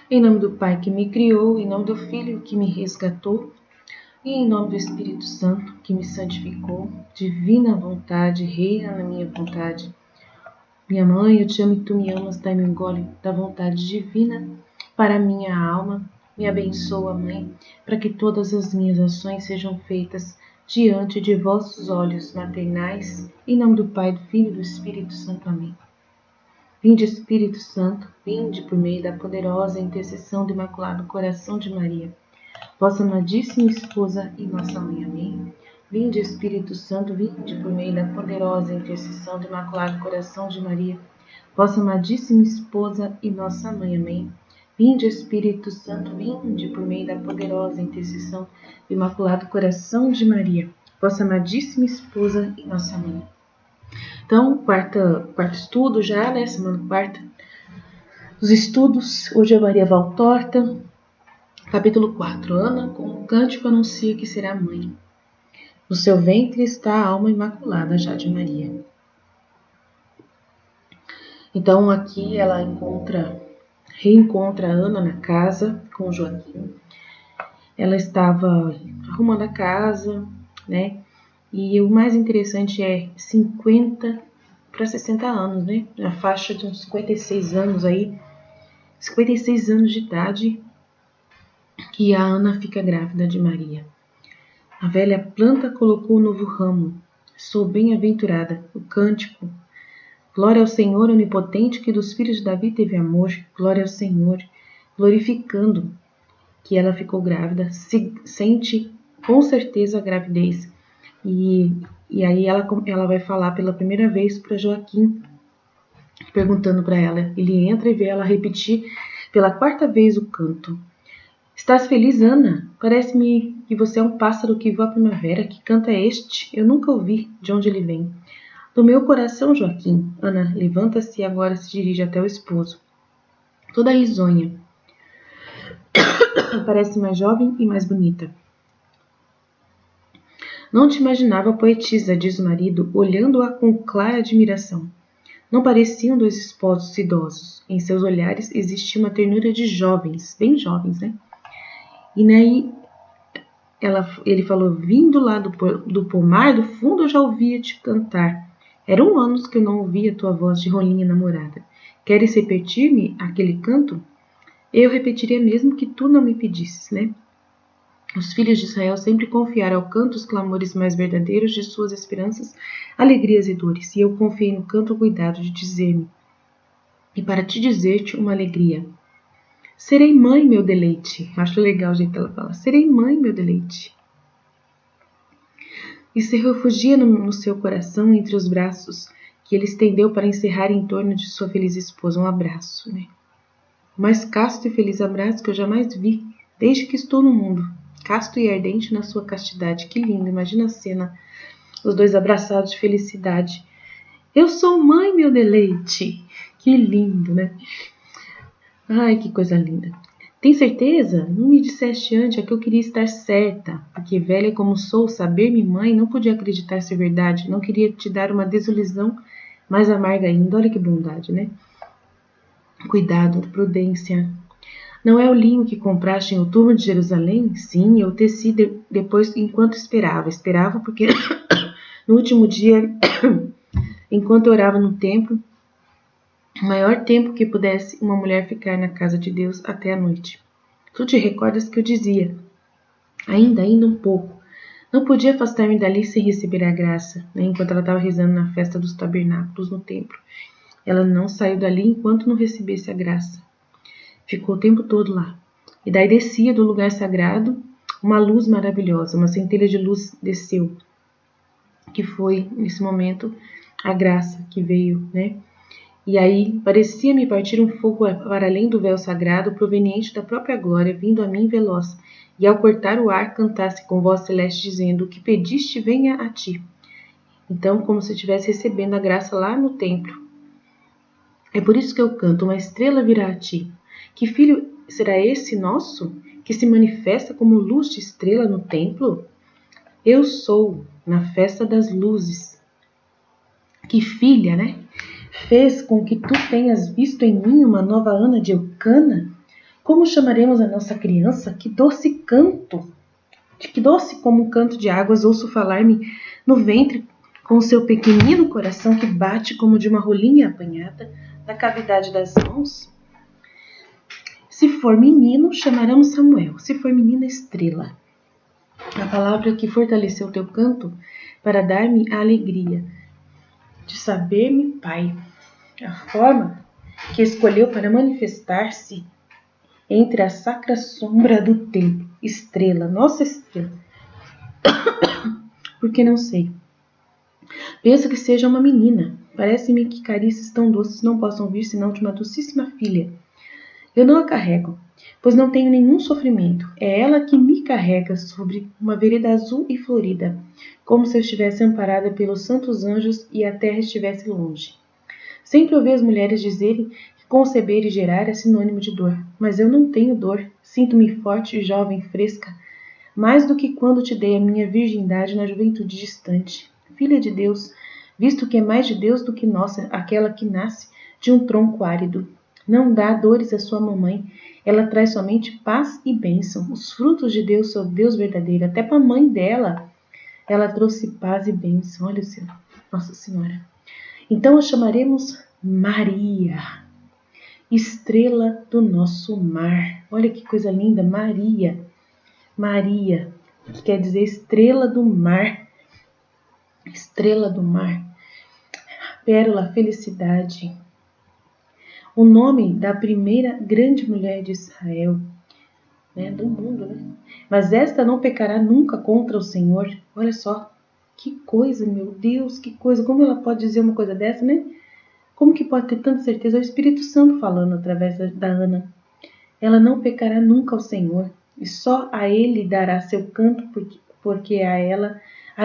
Em nome do Pai que me criou, em nome do Filho que me resgatou, e em nome do Espírito Santo que me santificou, divina vontade, reina na minha vontade. Minha mãe, eu te amo e tu me amas, dai-me um gole da vontade divina para a minha alma. Me abençoa, Mãe, para que todas as minhas ações sejam feitas diante de vossos olhos maternais. Em nome do Pai, do Filho e do Espírito Santo. Amém. Vinde, Espírito Santo, vinde por meio da poderosa intercessão do Imaculado Coração de Maria, vossa amadíssima esposa e nossa mãe. Amém. Vinde, Espírito Santo, vinde por meio da poderosa intercessão do Imaculado Coração de Maria, vossa amadíssima esposa e nossa mãe. Amém. Vinde, Espírito Santo, vinde por meio da poderosa intercessão do Imaculado Coração de Maria, vossa amadíssima esposa e nossa mãe. Então, quarto estudo já, né? Semana quarta dos estudos. Hoje é Maria Valtorta, capítulo 4. Ana, com um cântico, anuncia que será mãe. No seu ventre está a alma imaculada já de Maria. Então, aqui ela reencontra Ana na casa com Joaquim. Ela estava arrumando a casa, né? E o mais interessante é 50 para 60 anos, né? Na faixa de uns 56 anos aí, 56 anos de idade, que a Ana fica grávida de Maria. A velha planta colocou o novo ramo. Sou bem-aventurada. O cântico. Glória ao Senhor onipotente, que dos filhos de Davi teve amor. Glória ao Senhor. Glorificando que ela ficou grávida. Sente com certeza a gravidez. E aí ela vai falar pela primeira vez para Joaquim, perguntando para ela. Ele entra e vê ela repetir pela quarta vez o canto. Estás feliz, Ana? Parece-me que você é um pássaro que voa a primavera. Que canto é este? Eu nunca ouvi de onde ele vem. Do meu coração, Joaquim. Ana levanta-se e agora se dirige até o esposo. Toda risonha. Parece mais jovem e mais bonita. Não te imaginava poetisa, diz o marido, olhando-a com clara admiração. Não pareciam dois esposos idosos. Em seus olhares existia uma ternura de jovens, bem jovens, né? E daí ele falou, vindo lá do pomar, do fundo eu já ouvia te cantar. Eram anos que eu não ouvia tua voz de rolinha namorada. Queres repetir-me aquele canto? Eu repetiria mesmo que tu não me pedisses, né? Os filhos de Israel sempre confiaram ao canto os clamores mais verdadeiros de suas esperanças, alegrias e dores. E eu confiei no canto o cuidado de dizer-me, e para te dizer-te uma alegria. Serei mãe, meu deleite. Acho legal o jeito que ela fala. Serei mãe, meu deleite. E se refugia no seu coração entre os braços que ele estendeu para encerrar em torno de sua feliz esposa um abraço, né? O mais casto e feliz abraço que eu jamais vi desde que estou no mundo. Casto e ardente na sua castidade. Que lindo, imagina a cena. Os dois abraçados de felicidade. Eu sou mãe, meu deleite. Que lindo, né? Ai, que coisa linda. Tem certeza? Não me disseste antes, é que eu queria estar certa. Porque velha como sou, saber-me mãe, não podia acreditar ser verdade. Não queria te dar uma desilusão mais amarga ainda. Olha que bondade, né? Cuidado, prudência. Não é o linho que compraste em outubro de Jerusalém? Sim, eu teci depois enquanto esperava. Esperava porque no último dia, enquanto eu orava no templo, o maior tempo que pudesse uma mulher ficar na casa de Deus até a noite. Tu te recordas que eu dizia, ainda um pouco. Não podia afastar-me dali sem receber a graça, né? Enquanto ela estava rezando na festa dos tabernáculos no templo. Ela não saiu dali enquanto não recebesse a graça. Ficou o tempo todo lá. E daí descia do lugar sagrado uma luz maravilhosa, uma centelha de luz desceu, que foi, nesse momento, a graça que veio, né? E aí parecia-me partir um fogo para além do véu sagrado, proveniente da própria glória, vindo a mim veloz, e ao cortar o ar cantasse com voz celeste, dizendo, o que pediste venha a ti. Então, como se estivesse recebendo a graça lá no templo. É por isso que eu canto, uma estrela virá a ti. Que filho será esse nosso, que se manifesta como luz de estrela no templo? Eu sou, na festa das luzes. Que filha, né? Fez com que tu tenhas visto em mim uma nova Ana de Eucana? Como chamaremos a nossa criança? Que doce canto! Que doce como um canto de águas ouço falar-me no ventre, com o seu pequenino coração que bate como de uma rolinha apanhada na cavidade das mãos. Se for menino, chamaremos Samuel. Se for menina, Estrela. A palavra que fortaleceu teu canto para dar-me a alegria de saber-me Pai. A forma que escolheu para manifestar-se entre a sacra sombra do templo. Estrela, nossa estrela. Porque não sei. Penso que seja uma menina. Parece-me que carícias tão doces não possam vir senão de uma docíssima filha. Eu não a carrego, pois não tenho nenhum sofrimento. É ela que me carrega sobre uma vereda azul e florida, como se eu estivesse amparada pelos santos anjos e a terra estivesse longe. Sempre ouvi as mulheres dizerem que conceber e gerar é sinônimo de dor, mas eu não tenho dor. Sinto-me forte, jovem, fresca, mais do que quando te dei a minha virgindade na juventude distante. Filha de Deus, visto que é mais de Deus do que nossa, aquela que nasce de um tronco árido. Não dá dores à sua mamãe, ela traz somente paz e bênção. Os frutos de Deus são Deus verdadeiro. Até para a mãe dela, ela trouxe paz e bênção. Olha o céu, Nossa Senhora. Então a chamaremos Maria, estrela do nosso mar. Olha que coisa linda, Maria. Maria, que quer dizer estrela do mar. Estrela do mar. Pérola, felicidade. O nome da primeira grande mulher de Israel, né, do mundo, né? Mas esta não pecará nunca contra o Senhor. Olha só, que coisa, meu Deus, que coisa. Como ela pode dizer uma coisa dessa, né? Como que pode ter tanta certeza? É o Espírito Santo falando através da Ana. Ela não pecará nunca ao Senhor, e só a Ele dará seu canto, porque a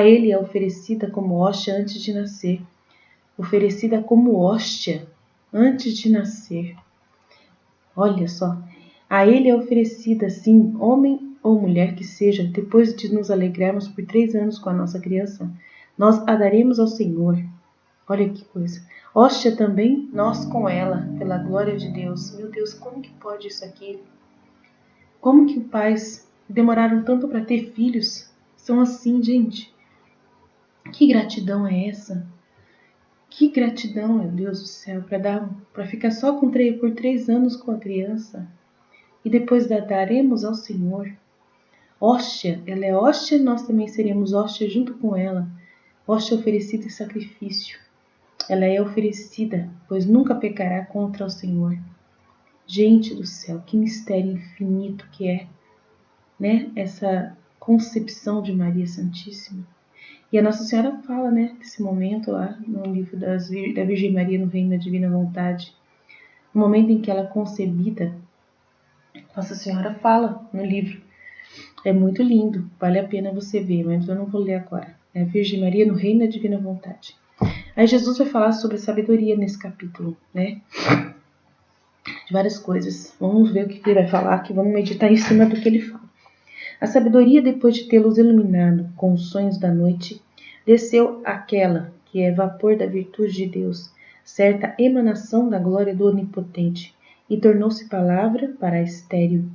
Ele é oferecida como hóstia antes de nascer. Oferecida como hóstia antes de nascer. Olha só, a Ele é oferecida, sim, homem ou mulher que seja, depois de nos alegrarmos por 3 anos com a nossa criança, nós a daremos ao Senhor. Olha que coisa. Hóstia também, nós com ela, pela glória de Deus. Meu Deus, como que pode isso aqui? Como que os pais demoraram tanto para ter filhos? São assim, gente. Que gratidão é essa? Que gratidão, meu Deus do céu, para ficar só por 3 anos com a criança e depois daremos ao Senhor. Hóstia, ela é hóstia, nós também seremos hóstia junto com ela. Hóstia oferecida em sacrifício. Ela é oferecida, pois nunca pecará contra o Senhor. Gente do céu, que mistério infinito que é, né? Essa concepção de Maria Santíssima. E a Nossa Senhora fala, né, desse momento lá no livro da Virgem Maria no Reino da Divina Vontade. No momento em que ela é concebida, Nossa Senhora fala no livro. É muito lindo, vale a pena você ver, mas eu não vou ler agora. É a Virgem Maria no Reino da Divina Vontade. Aí Jesus vai falar sobre sabedoria nesse capítulo, né? De várias coisas. Vamos ver o que ele vai falar aqui, vamos meditar em cima do que ele fala. A sabedoria, depois de tê-los iluminado com os sonhos da noite, desceu àquela que é vapor da virtude de Deus, certa emanação da glória do Onipotente, e tornou-se palavra para a estéril.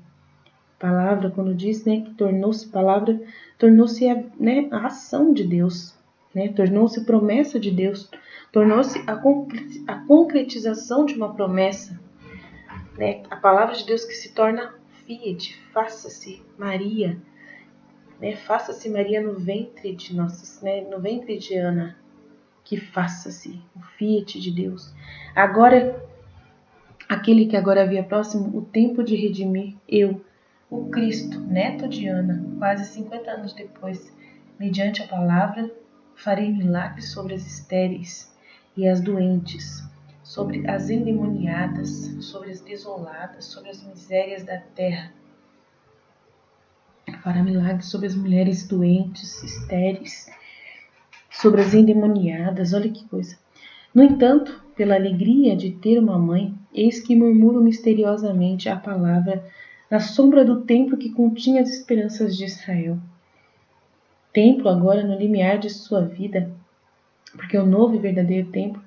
Palavra, quando diz, né, que tornou-se palavra, tornou-se a ação de Deus, né, tornou-se promessa de Deus, tornou-se a concretização de uma promessa, né, a palavra de Deus que se torna fiat, faça-se Maria, né, faça-se Maria no ventre de no ventre de Ana, que faça-se o fiat de Deus. Agora, aquele que agora havia próximo o tempo de redimir, o Cristo, neto de Ana, quase 50 anos depois, mediante a palavra, farei milagres sobre as estéreis e as doentes, sobre as endemoniadas, sobre as desoladas, sobre as misérias da terra. Fará milagres sobre as mulheres doentes, estéreis, sobre as endemoniadas, olha que coisa. No entanto, pela alegria de ter uma mãe, eis que murmuro misteriosamente a palavra na sombra do templo que continha as esperanças de Israel. Templo agora no limiar de sua vida, porque o novo e verdadeiro templo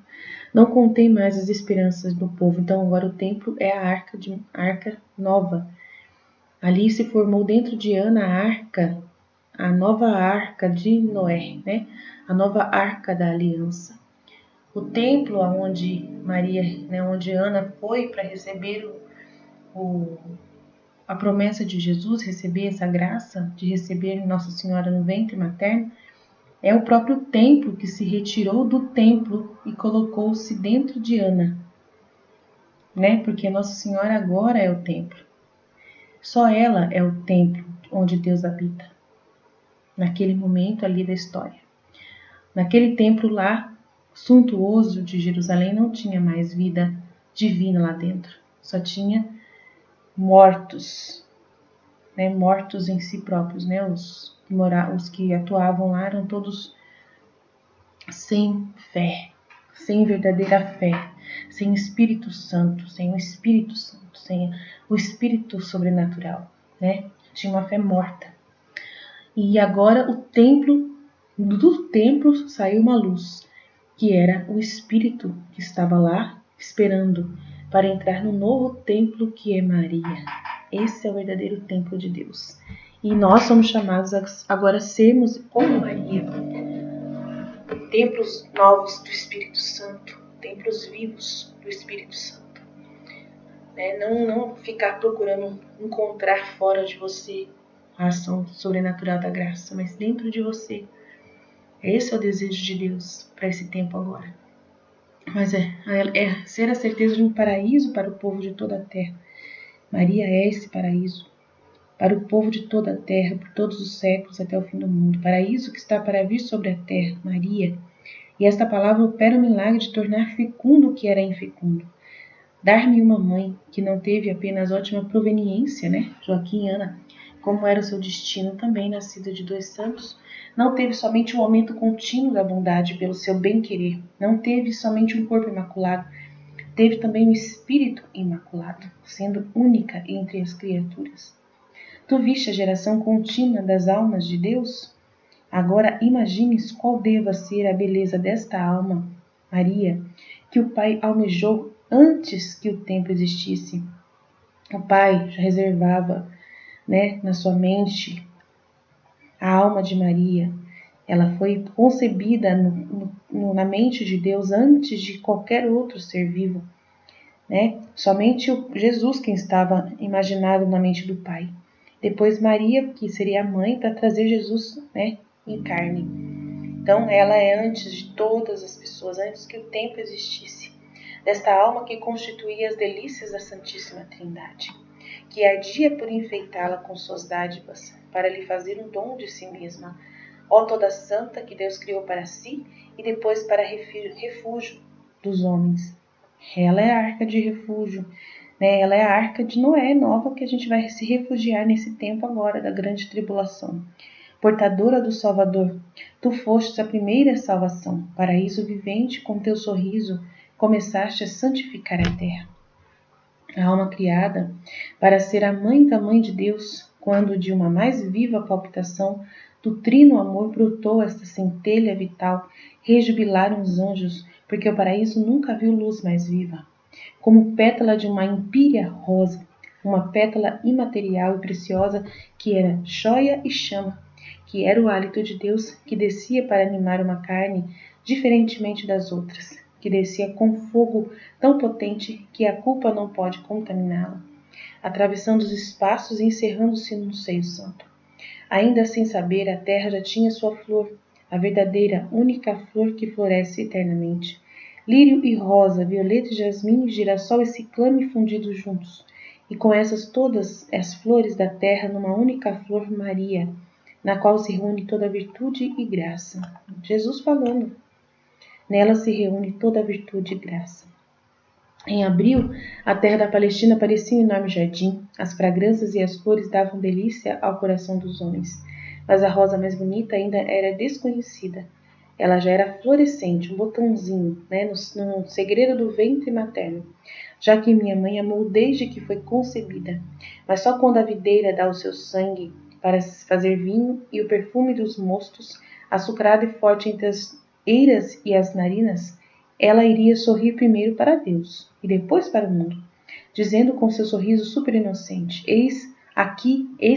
não contém mais as esperanças do povo. Então agora o templo é a arca nova. Ali se formou dentro de Ana a nova arca de Noé, né? A nova arca da aliança. O templo onde Maria, né, onde Ana foi para receber a promessa de Jesus, receber essa graça de receber Nossa Senhora no ventre materno, é o próprio templo que se retirou do templo e colocou-se dentro de Ana, né? Porque Nossa Senhora agora é o templo. Só ela é o templo onde Deus habita. Naquele momento ali da história. Naquele templo lá, suntuoso de Jerusalém, não tinha mais vida divina lá dentro. Só tinha mortos, né? Mortos em si próprios, né? Os que atuavam lá eram todos sem fé, sem verdadeira fé, sem Espírito Santo, sem o Espírito Santo, sem o Espírito sobrenatural, né? Tinha uma fé morta. E agora do templo saiu uma luz, que era o Espírito que estava lá esperando para entrar no novo templo que é Maria. Esse é o verdadeiro templo de Deus. E nós somos chamados agora a sermos como Maria, templos novos do Espírito Santo, templos vivos do Espírito Santo. Né? Não ficar procurando encontrar fora de você a ação sobrenatural da graça, mas dentro de você. Esse é o desejo de Deus para esse tempo agora. Mas é ser a certeza de um paraíso para o povo de toda a terra. Maria é esse paraíso para o povo de toda a terra, por todos os séculos até o fim do mundo. Paraíso que está para vir sobre a terra, Maria. E esta palavra opera o milagre de tornar fecundo o que era infecundo. Dar-me uma mãe que não teve apenas ótima proveniência, né? Joaquim e Ana, como era o seu destino, também nascida de 2 santos, não teve somente um aumento contínuo da bondade pelo seu bem-querer, não teve somente um corpo imaculado, teve também um espírito imaculado, sendo única entre as criaturas. Tu viste a geração contínua das almas de Deus? Agora imagines qual deva ser a beleza desta alma, Maria, que o Pai almejou antes que o tempo existisse. O Pai já reservava, né, na sua mente a alma de Maria. Ela foi concebida na mente de Deus antes de qualquer outro ser vivo. Né? Somente Jesus quem estava imaginado na mente do Pai. Depois Maria, que seria a mãe, para trazer Jesus, né, em carne. Então ela é antes de todas as pessoas, antes que o tempo existisse. Desta alma que constituía as delícias da Santíssima Trindade, que ardia por enfeitá-la com suas dádivas, para lhe fazer um dom de si mesma. Ó toda santa que Deus criou para si e depois para refúgio dos homens. Ela é a arca de refúgio, né? Ela é a arca de Noé nova que a gente vai se refugiar nesse tempo agora da grande tribulação. Portadora do Salvador, tu fostes a primeira salvação, paraíso vivente com teu sorriso, começaste a santificar a terra. A alma criada para ser a mãe da mãe de Deus, quando de uma mais viva palpitação do trino amor brotou esta centelha vital, rejubilaram os anjos, porque o paraíso nunca viu luz mais viva. Como pétala de uma empírea rosa, uma pétala imaterial e preciosa que era jóia e chama, que era o hálito de Deus que descia para animar uma carne diferentemente das outras, que descia com fogo tão potente que a culpa não pode contaminá-la, atravessando os espaços e encerrando-se no seio santo. Ainda sem saber, a terra já tinha sua flor, a verdadeira, única flor que floresce eternamente. Lírio e rosa, violeta e jasmim, girassol e ciclame fundidos juntos, e com essas todas as flores da terra numa única flor Maria, na qual se reúne toda virtude e graça. Jesus falando. Nela se reúne toda a virtude e graça. Em abril, a terra da Palestina parecia um enorme jardim. As fragrâncias e as flores davam delícia ao coração dos homens. Mas a rosa mais bonita ainda era desconhecida. ela já era florescente, um botãozinho, né, no segredo do ventre materno, já que minha mãe amou desde que foi concebida. Mas só quando a videira dá o seu sangue para fazer vinho e o perfume dos mostos, açucarado e forte entre as eiras e as narinas, ela iria sorrir primeiro para Deus e depois para o mundo, dizendo com seu sorriso super inocente: eis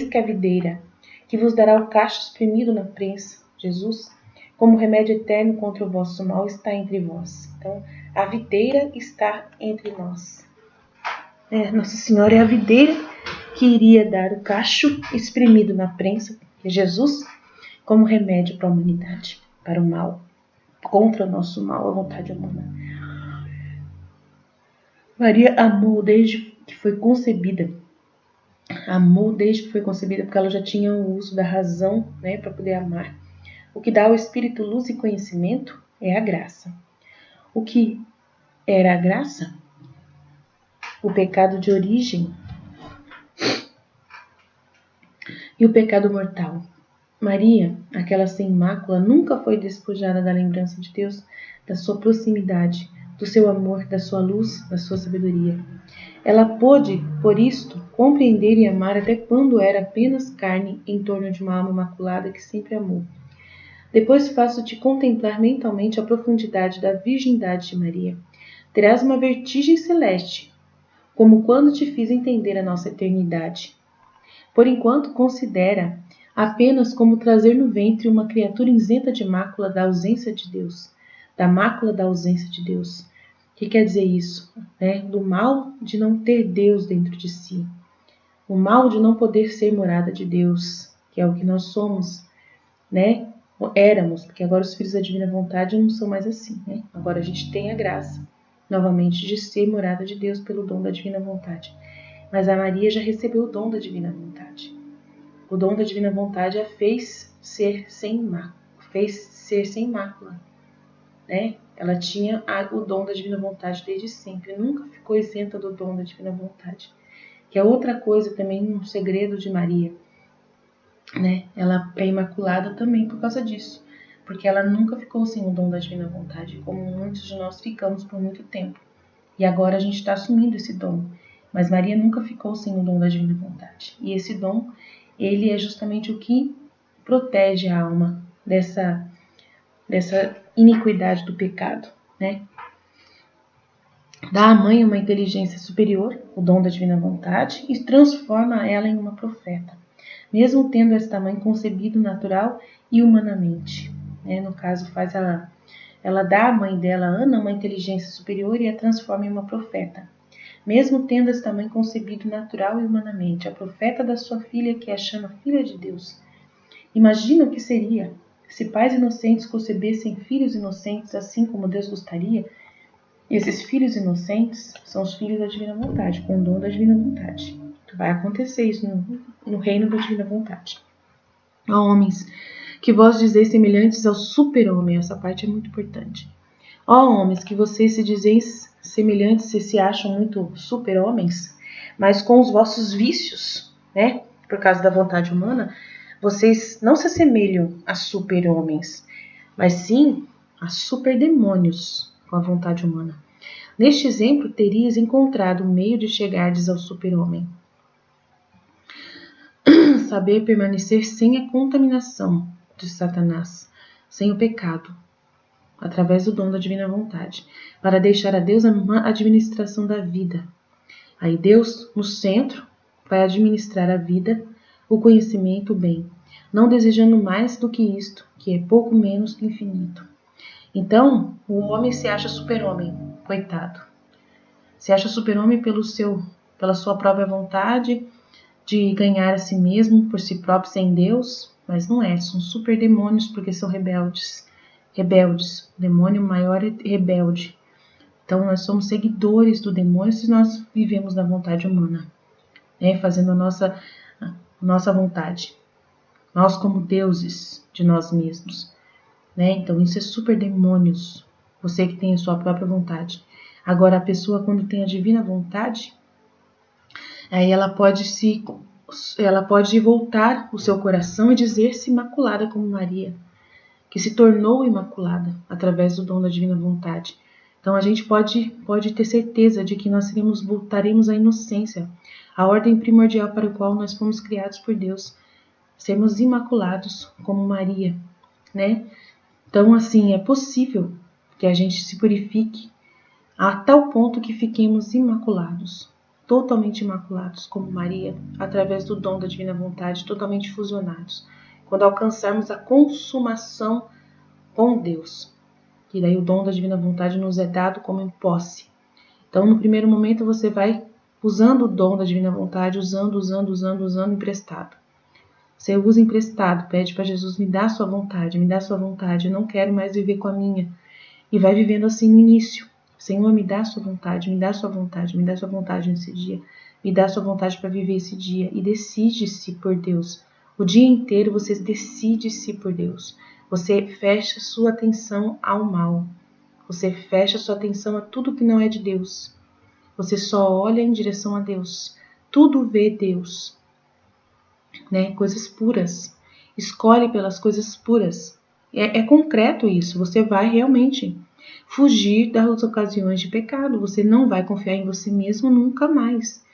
que a videira, que vos dará o cacho espremido na prensa, Jesus, como remédio eterno contra o vosso mal, está entre vós. Então, a videira está entre nós. Nossa Senhora é a videira que iria dar o cacho espremido na prensa, que é Jesus, como remédio para a humanidade, para o mal, contra o nosso mal, a vontade humana. Maria amou desde que foi concebida. Amou desde que foi concebida, porque ela já tinha o uso da razão, né, para poder amar. O que dá ao Espírito luz e conhecimento é a graça. O que era a graça? O pecado de origem e o pecado mortal. Maria, aquela sem mácula, nunca foi despojada da lembrança de Deus, da sua proximidade, do seu amor, da sua luz, da sua sabedoria. Ela pôde, por isto, compreender e amar até quando era apenas carne em torno de uma alma imaculada que sempre amou. Depois faço-te contemplar mentalmente a profundidade da virgindade de Maria. Terás uma vertigem celeste, como quando te fiz entender a nossa eternidade. Por enquanto, considera apenas como trazer no ventre uma criatura isenta de mácula da ausência de Deus, da mácula da ausência de Deus. O que quer dizer isso? Do mal de não ter Deus dentro de si, o mal de não poder ser morada de Deus, que é o que nós somos, éramos, porque agora os filhos da divina vontade não são mais assim, Agora a gente tem a graça, novamente, de ser morada de Deus pelo dom da divina vontade. Mas a Maria já recebeu o dom da divina vontade. O dom da divina vontade a fez ser sem mácula, Ela tinha o dom da divina vontade desde sempre, nunca ficou isenta do dom da divina vontade. Que é outra coisa também, um segredo de Maria, Ela é imaculada também por causa disso, porque ela nunca ficou sem o dom da divina vontade, como muitos de nós ficamos por muito tempo. E agora a gente está assumindo esse dom. Mas Maria nunca ficou sem o dom da divina vontade. E esse dom, ele é justamente o que protege a alma dessa iniquidade do pecado, Dá à mãe uma inteligência superior, o dom da divina vontade, e transforma ela em uma profeta, mesmo tendo esta mãe concebido natural e humanamente. No caso, ela dá à mãe dela, Ana, uma inteligência superior e a transforma em uma profeta, mesmo tendo esta mãe concebido natural e humanamente, a profeta da sua filha, que a chama filha de Deus. Imagina o que seria se pais inocentes concebessem filhos inocentes assim como Deus gostaria. E esses filhos inocentes são os filhos da divina vontade, com o dom da divina vontade. Vai acontecer isso no reino da divina vontade. Ó homens, que vós dizeis semelhantes ao super-homem, essa parte é muito importante. Ó homens, que vocês se dizeis semelhantes, vocês se acham muito super-homens, mas com os vossos vícios, por causa da vontade humana, vocês não se assemelham a super-homens, mas sim a super-demônios com a vontade humana. Neste exemplo, terias encontrado um meio de chegardes ao super-homem. Saber permanecer sem a contaminação de Satanás, sem o pecado, através do dom da divina vontade, para deixar a Deus a administração da vida. Aí Deus, no centro, vai administrar a vida, o conhecimento, o bem, não desejando mais do que isto, que é pouco menos que infinito. Então, o homem se acha super-homem, coitado. Se acha super-homem pela sua própria vontade de ganhar a si mesmo, por si próprio, sem Deus, mas não é, são super-demônios porque são rebeldes. O demônio maior é rebelde. Então, nós somos seguidores do demônio se nós vivemos na vontade humana, fazendo a nossa vontade. Nós como deuses de nós mesmos. Então, isso é super demônios, você que tem a sua própria vontade. Agora, a pessoa, quando tem a divina vontade, aí ela pode voltar o seu coração e dizer-se imaculada como Maria. que se tornou imaculada através do dom da divina vontade. Então a gente pode ter certeza de que nós voltaremos à inocência, a ordem primordial para a qual nós fomos criados por Deus, sermos imaculados como Maria, né? Então, assim, é possível que a gente se purifique a tal ponto que fiquemos imaculados, totalmente imaculados como Maria, através do dom da divina vontade, totalmente fusionados, quando alcançarmos a consumação com Deus. E daí o dom da divina vontade nos é dado como em posse. Então, no primeiro momento, você vai usando o dom da divina vontade, usando emprestado. Você usa emprestado, pede para Jesus, me dá a sua vontade, eu não quero mais viver com a minha. E vai vivendo assim no início. Senhor, me dá a sua vontade, me dá a sua vontade, me dá a sua vontade nesse dia, me dá a sua vontade para viver esse dia. E decide-se por Deus. O dia inteiro você decide-se por Deus. Você fecha sua atenção ao mal. Você fecha sua atenção a tudo que não é de Deus. Você só olha em direção a Deus. Tudo vê Deus, né? Coisas puras. Escolhe pelas coisas puras. É concreto isso. Você vai realmente fugir das ocasiões de pecado. Você não vai confiar em você mesmo nunca mais.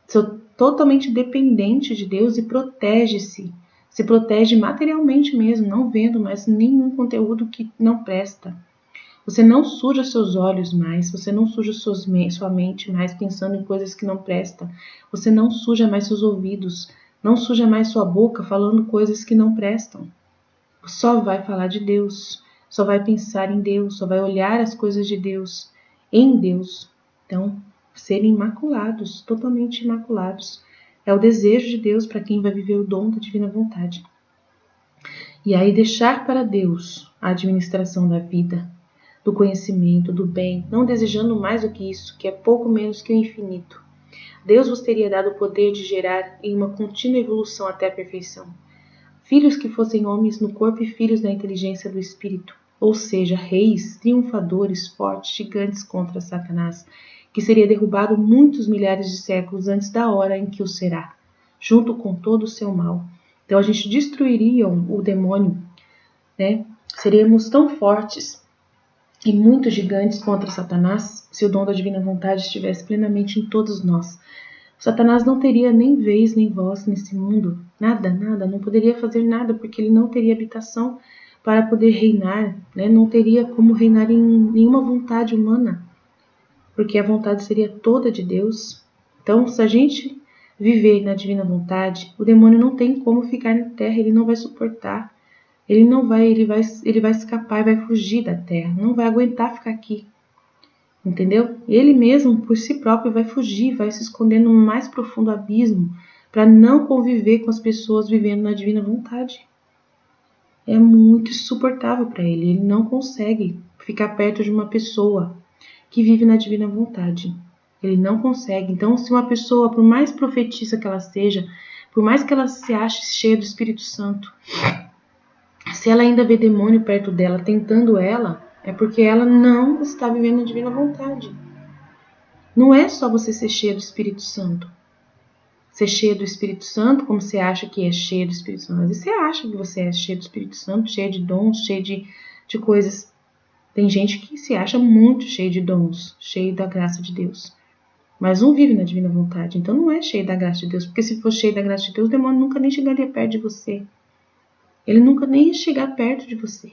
Sou totalmente dependente de Deus e protege-se. Se protege materialmente mesmo, não vendo mais nenhum conteúdo que não presta. Você não suja seus olhos mais, você não suja sua mente mais pensando em coisas que não prestam. Você não suja mais seus ouvidos, não suja mais sua boca falando coisas que não prestam. Só vai falar de Deus, só vai pensar em Deus, só vai olhar as coisas de Deus, em Deus. Então, serem imaculados, totalmente imaculados, é o desejo de Deus para quem vai viver o dom da divina vontade. E aí deixar para Deus a administração da vida, do conhecimento, do bem, não desejando mais do que isso, que é pouco menos que o infinito. Deus vos teria dado o poder de gerar em uma contínua evolução até a perfeição. Filhos que fossem homens no corpo e filhos da inteligência do espírito, ou seja, reis, triunfadores, fortes, gigantes contra Satanás, que seria derrubado muitos milhares de séculos antes da hora em que o será, junto com todo o seu mal. Então a gente destruiria o demônio, né? Seríamos tão fortes e muito gigantes contra Satanás se o dom da divina vontade estivesse plenamente em todos nós. Satanás não teria nem vez nem voz nesse mundo, nada, não poderia fazer nada, porque ele não teria habitação para poder reinar, né? Não teria como reinar em nenhuma vontade humana, porque a vontade seria toda de Deus. Então, se a gente viver na divina vontade, o demônio não tem como ficar na terra, ele não vai suportar, ele vai escapar e vai fugir da terra, não vai aguentar ficar aqui. Entendeu? Ele mesmo, por si próprio, vai fugir, vai se esconder no mais profundo abismo para não conviver com as pessoas vivendo na divina vontade. É muito insuportável para ele. Ele não consegue ficar perto de uma pessoa que vive na divina vontade. Ele não consegue. Então, se uma pessoa, por mais profetissa que ela seja, por mais que ela se ache cheia do Espírito Santo, se ela ainda vê demônio perto dela, tentando ela, é porque ela não está vivendo a divina vontade. Não é só você ser cheio do Espírito Santo. Ser cheio do Espírito Santo, como você acha que é cheio do Espírito Santo. Às vezes você acha que você é cheio do Espírito Santo, cheio de dons, cheio de coisas. Tem gente que se acha muito cheio de dons, cheio da graça de Deus. Mas não vive na divina vontade. Então não é cheio da graça de Deus. Porque se for cheio da graça de Deus, o demônio nunca nem chegaria perto de você. Ele nunca nem ia chegar perto de você.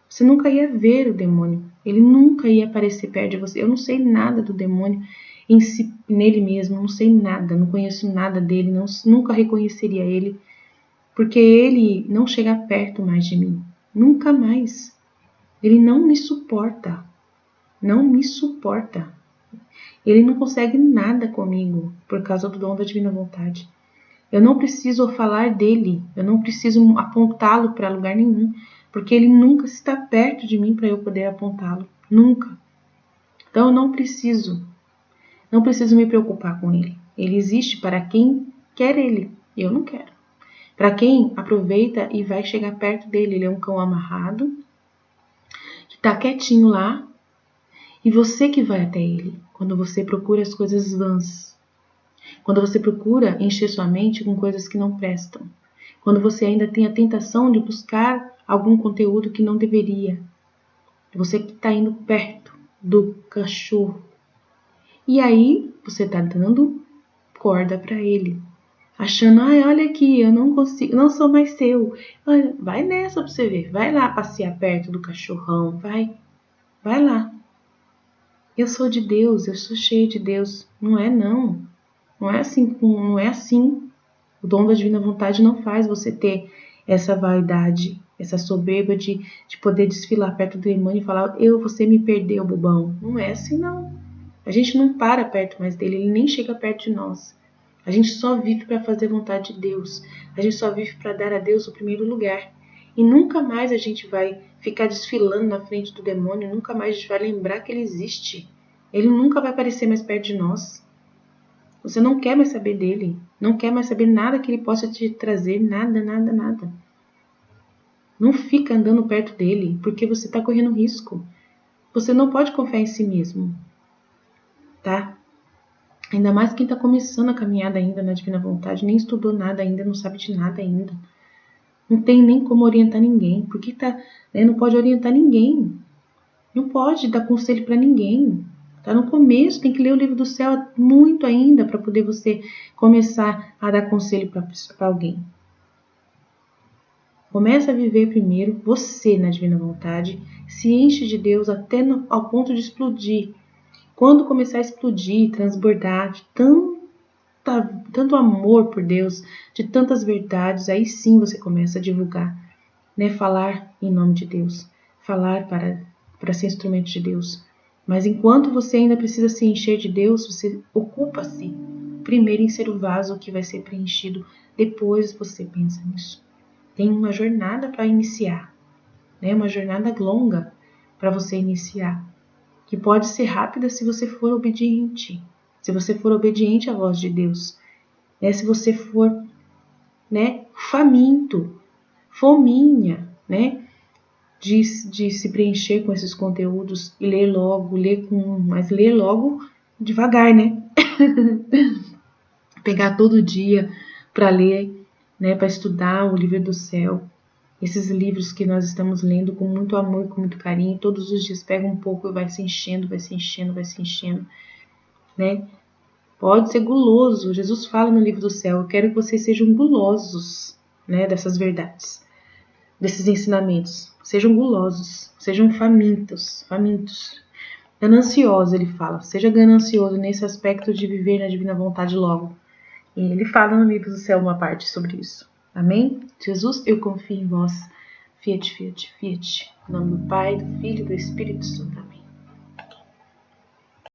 Você nunca ia ver o demônio. Ele nunca ia aparecer perto de você. Eu não sei nada do demônio em si, nele mesmo. Não sei nada. Não conheço nada dele. Nunca reconheceria ele. Porque ele não chega perto mais de mim. Nunca mais. Ele não me suporta. Não me suporta. Ele não consegue nada comigo por causa do dom da divina vontade. Eu não preciso falar dele. Eu não preciso apontá-lo para lugar nenhum. Porque ele nunca está perto de mim para eu poder apontá-lo. Nunca. Então eu não preciso me preocupar com ele. Ele existe para quem quer ele. Eu não quero. Para quem aproveita e vai chegar perto dele. Ele é um cão amarrado, que está quietinho lá, e você que vai até ele. Quando você procura as coisas vãs. Quando você procura encher sua mente com coisas que não prestam. Quando você ainda tem a tentação de buscar algum conteúdo que não deveria. Você que está indo perto do cachorro. E aí você está dando corda para ele. Achando, olha aqui, eu não consigo, não sou mais seu. Olha, vai nessa pra você ver. Vai lá passear perto do cachorrão. Vai lá. Eu sou de Deus, eu sou cheio de Deus. Não é não. Não é assim, não é assim. O dom da divina vontade não faz você ter essa vaidade, essa soberba de poder desfilar perto do demônio e falar, você me perdeu, bobão. Não é assim não. A gente não para perto mais dele, ele nem chega perto de nós. A gente só vive para fazer a vontade de Deus. A gente só vive para dar a Deus o primeiro lugar. E nunca mais a gente vai ficar desfilando na frente do demônio, nunca mais a gente vai lembrar que ele existe. Ele nunca vai aparecer mais perto de nós. Você não quer mais saber dele, não quer mais saber nada que ele possa te trazer, nada, nada, nada. Não fica andando perto dele, porque você está correndo risco. Você não pode confiar em si mesmo, tá? Ainda mais quem está começando a caminhada ainda na divina vontade, nem estudou nada ainda, não sabe de nada ainda. Não tem nem como orientar ninguém, porque não pode orientar ninguém. Não pode dar conselho para ninguém. Tá no começo, tem que ler o livro do céu muito ainda para poder você começar a dar conselho para alguém. Começa a viver primeiro você na divina vontade, se enche de Deus até ao ponto de explodir. Quando começar a explodir, transbordar de tanto amor por Deus, de tantas verdades, aí sim você começa a divulgar, né? Falar em nome de Deus, falar para ser instrumento de Deus. Mas enquanto você ainda precisa se encher de Deus, você ocupa-se primeiro em ser o vaso que vai ser preenchido, depois você pensa nisso. Tem uma jornada para iniciar, né? Uma jornada longa para você iniciar, que pode ser rápida se você for obediente. Se você for obediente à voz de Deus, né? Se você for, né, faminto, fominha, né, de se preencher com esses conteúdos e ler logo, mas ler logo devagar, né? Pegar todo dia para ler, né, para estudar o livro do céu. Esses livros que nós estamos lendo com muito amor, com muito carinho, todos os dias pega um pouco e vai se enchendo, vai se enchendo, vai se enchendo, né? Pode ser guloso. Jesus fala no livro do céu, eu quero que vocês sejam gulosos, né, dessas verdades, desses ensinamentos. Sejam gulosos, sejam famintos. Gananciosos, ele fala. Seja ganancioso nesse aspecto de viver na divina vontade logo. E ele fala no livro do céu uma parte sobre isso. Amém? Jesus, eu confio em vós. Fiat, fiat, fiat. Em nome do Pai, do Filho e do Espírito Santo.